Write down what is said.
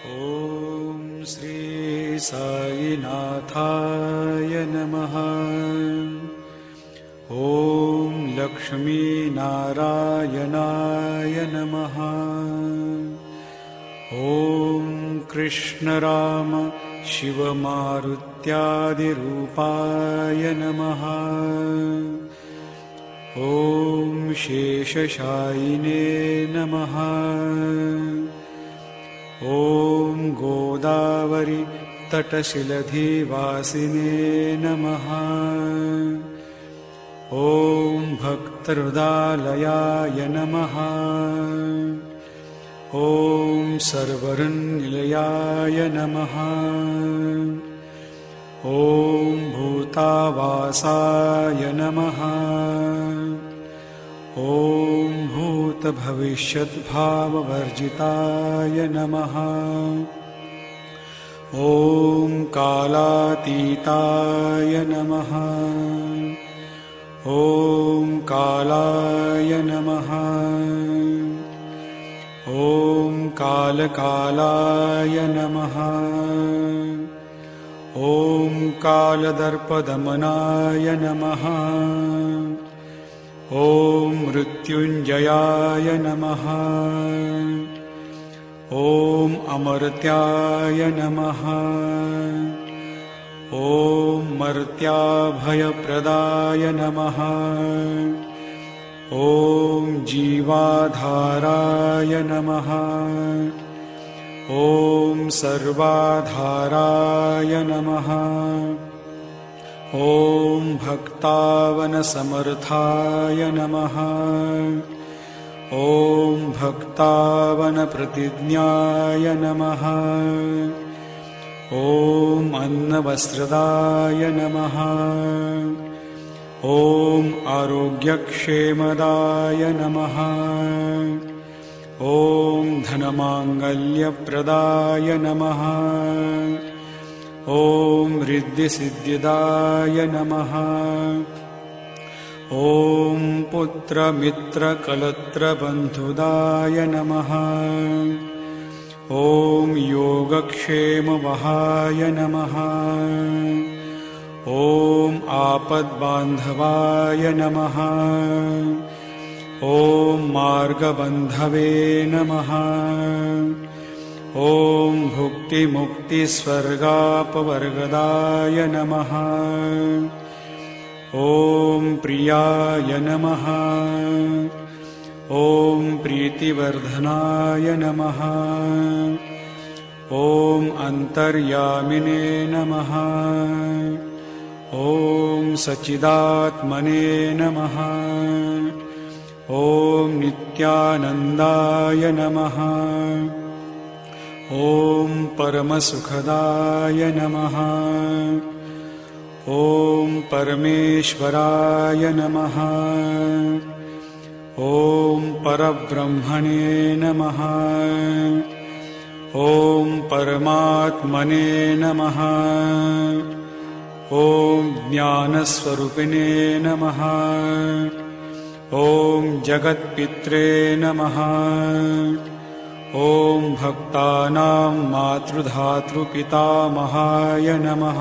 ॐ श्री साईनाथाय नमः। ॐ लक्ष्मीनारायणाय नमः। ॐ कृष्णराम शिवमारुत्यादिरूपाय नमः। ॐ शेषशायिने नमः। ॐ गोदावरी तटशिलधिवासिने नमः। ॐ भक्तहृदालयाय नमः। ॐ सर्वरनिलयाय नमः। ॐ भूतावासाय नमः। ॐ भूतभविष्यद्भाववर्जिताय नमः। ॐ कालातीताय नमः। ॐ कालाय नमः। ॐ कालकालाय नमः। ॐ कालदर्पदमनाय नमः। ॐ मृत्युञ्जयाय नमः। ॐ अमर्त्याय नमः। ॐ मर्त्याभयप्रदाय नमः। ॐ जीवाधाराय नमः। ॐ सर्वाधाराय नमः। ॐ भक्तावनसमर्थाय नमः। ॐ भक्तावनप्रतिज्ञाय नमः। ॐ अन्नवस्त्रदाय नमः। ॐ आरोग्यक्षेमदाय नमः। ॐ धनमाङ्गल्यप्रदाय नमः। ॐ रिद्धिसिद्धिदाय नमः। ॐ पुत्रमित्रकलत्रबन्धुदाय नमः। ॐ योगक्षेमवहाय नमः। ॐ आपद्बान्धवाय नमः। ॐ मार्गबन्धवे नमः। ॐ भुक्तिमुक्तिस्वर्गापवर्गदाय नमः। ॐ प्रियाय नमः। ॐ प्रीतिवर्धनाय नमः। ॐ अन्तर्यामिने नमः। ॐ सच्चिदात्मने नमः। ॐ नित्यानन्दाय नमः। ॐ परमसुखदाय नमः। ॐ परमेश्वराय नमः। ॐ परब्रह्मणे नमः। ॐ परमात्मने नमः। ॐ ज्ञानस्वरूपिणे नमः। ॐ जगत्पित्रे नमः। ॐ भक्तानां मातृधातृपितामहाय नमः।